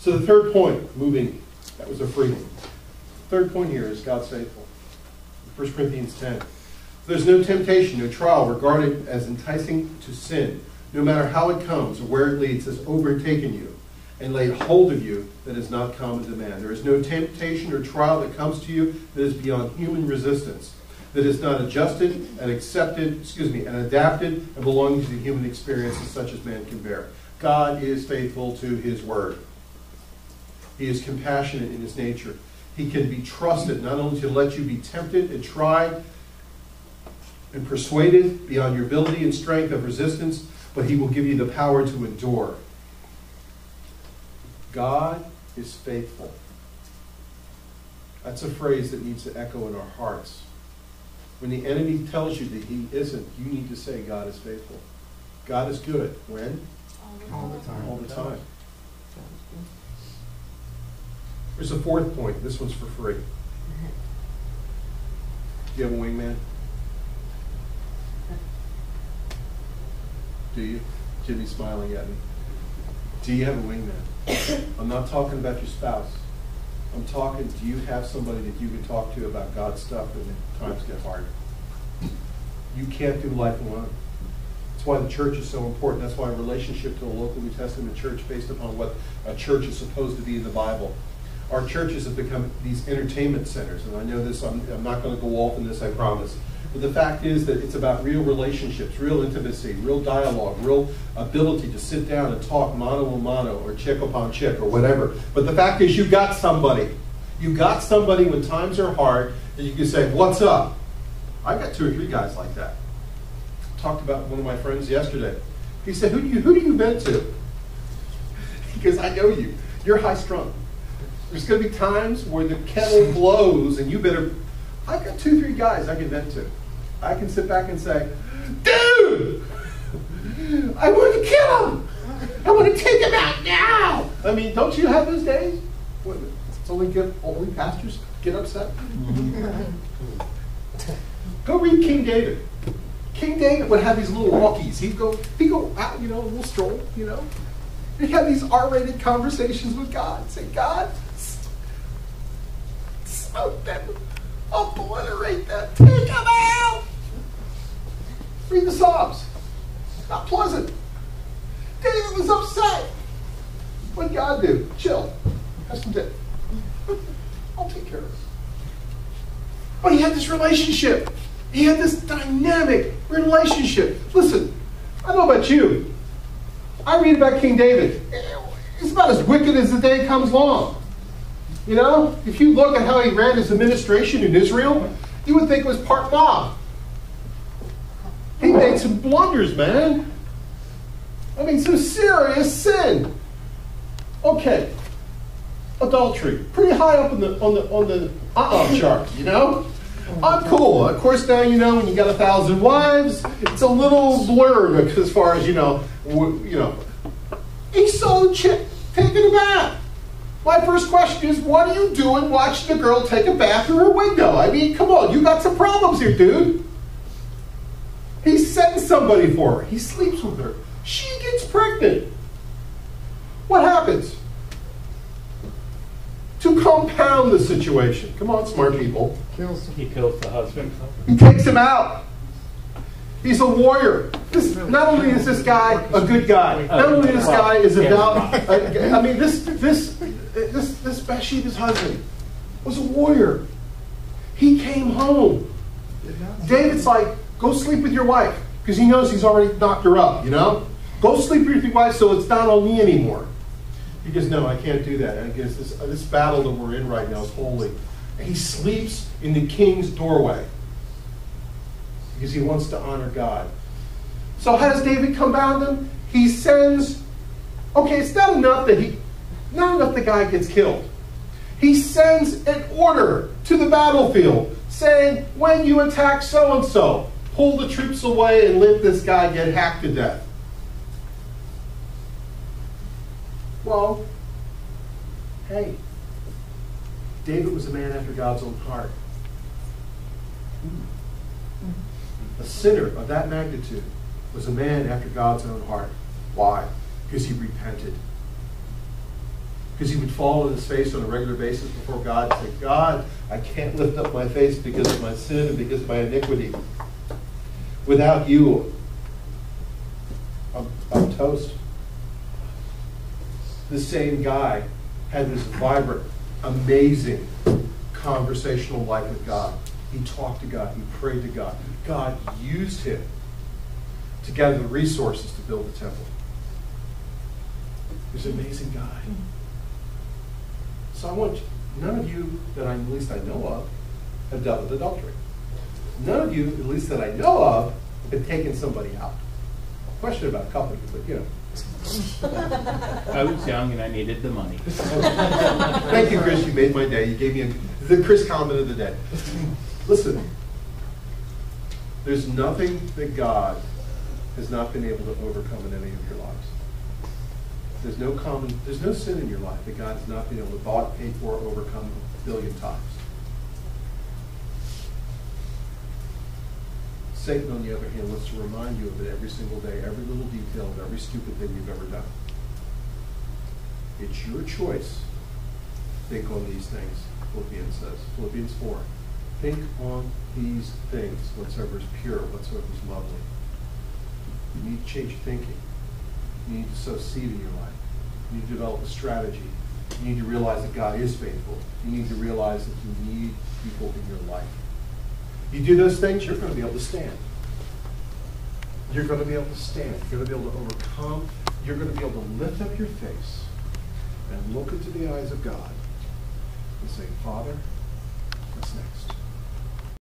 So the third point, moving, that was a freedom. Third point here is God's faithful. 1 Corinthians 10. There's no temptation, no trial regarded as enticing to sin, no matter how it comes or where it leads, has overtaken you and laid hold of you that is not common to man. There is no temptation or trial that comes to you that is beyond human resistance, that is not adjusted and and adapted and belonging to the human experiences such as man can bear. God is faithful to his word. He is compassionate in his nature. He can be trusted not only to let you be tempted and tried and persuaded beyond your ability and strength of resistance, but he will give you the power to endure. God is faithful. That's a phrase that needs to echo in our hearts. When the enemy tells you that he isn't, you need to say God is faithful. God is good. When? All the time. All the time. There's a fourth point. This one's for free. Do you have a wingman? Do you? Jimmy's smiling at me. Do you have a wingman? I'm not talking about your spouse. I'm talking, do you have somebody that you can talk to about God's stuff when times get hard? You can't do life alone. That's why the church is so important. That's why a relationship to a local New Testament church based upon what a church is supposed to be in the Bible. Our churches have become these entertainment centers, and I know this, I'm not going to go off in this, I promise. But the fact is that it's about real relationships, real intimacy, real dialogue, real ability to sit down and talk mano a mano or chick upon chick or whatever. But the fact is you got somebody. You got somebody when times are hard that you can say, what's up? I got 2 or 3 guys like that. Talked about one of my friends yesterday. He said, who do you vent to? Because I know you. You're high strung. There's going to be times where the kettle blows and you better... I've got 2 or 3 guys I can vent to. I can sit back and say, dude, I want to kill him. I want to take him out now. I mean, don't you have those days? What, it's only pastors get upset? Go read King David. King David would have these little walkies. He'd go out, a little stroll, He'd have these R-rated conversations with God. Say, God, smoke them. Obliterate that. Take them out. Read the Psalms. Not pleasant. David was upset. What did God do? Chill. Have some dip. I'll take care of it. But he had this relationship. He had this dynamic relationship. Listen, I don't know about you. I read about King David. It's about as wicked as the day comes long. If you look at how he ran his administration in Israel, you would think it was part mob. He made some blunders, man. I mean, some serious sin. Okay, adultery, pretty high up on the chart. I'm cool. Of course, now when you got 1,000 wives, it's a little blurred as far as He saw the chick taking a bath. My first question is, what are you doing watching the girl take a bath through her window? I mean, come on, you got some problems here, dude. He sends somebody for her. He sleeps with her. She gets pregnant. What happens? To compound the situation. Come on, smart people. He kills the husband. He takes him out. He's a warrior. Not only is this guy a good guy, not only this guy is about... This Bathsheba's husband was a warrior. He came home. David's like, go sleep with your wife, because he knows he's already knocked her up, Go sleep with your wife so it's not on me anymore. He goes, no, I can't do that. And he goes, this battle that we're in right now is holy. And he sleeps in the king's doorway because he wants to honor God. So how does David compound him? He sends, it's not enough the guy gets killed. He sends an order to the battlefield saying, when you attack so-and-so, pull the troops away and let this guy get hacked to death. Well, hey, David was a man after God's own heart. A sinner of that magnitude was a man after God's own heart. Why? Because he repented. Because he would fall on his face on a regular basis before God and say, God, I can't lift up my face because of my sin and because of my iniquity. Without you, I'm toast. The same guy had this vibrant, amazing conversational life with God. He talked to God. He prayed to God. God used him to gather the resources to build the temple. He's an amazing guy. So I want you, none of you that at least I know of have dealt with adultery. None of you, at least that I know of, have taken somebody out. Question about a couple of you, but you know. I was young and I needed the money. Thank you, Chris. You made my day. You gave me the Chris comment of the day. Listen, there's nothing that God has not been able to overcome in any of your lives. There's no sin in your life that God has not been able to bought, paid for, overcome a billion times. Satan, on the other hand, wants to remind you of it every single day, every little detail of every stupid thing you've ever done. It's your choice. Think on these things, Philippians says. Philippians 4. Think on these things, whatsoever is pure, whatsoever is lovely. You need to change your thinking. You need to sow seed in your life. You need to develop a strategy. You need to realize that God is faithful. You need to realize that you need people in your life. You do those things, you're going to be able to stand. You're going to be able to stand. You're going to be able to overcome. You're going to be able to lift up your face and look into the eyes of God and say, Father, what's next?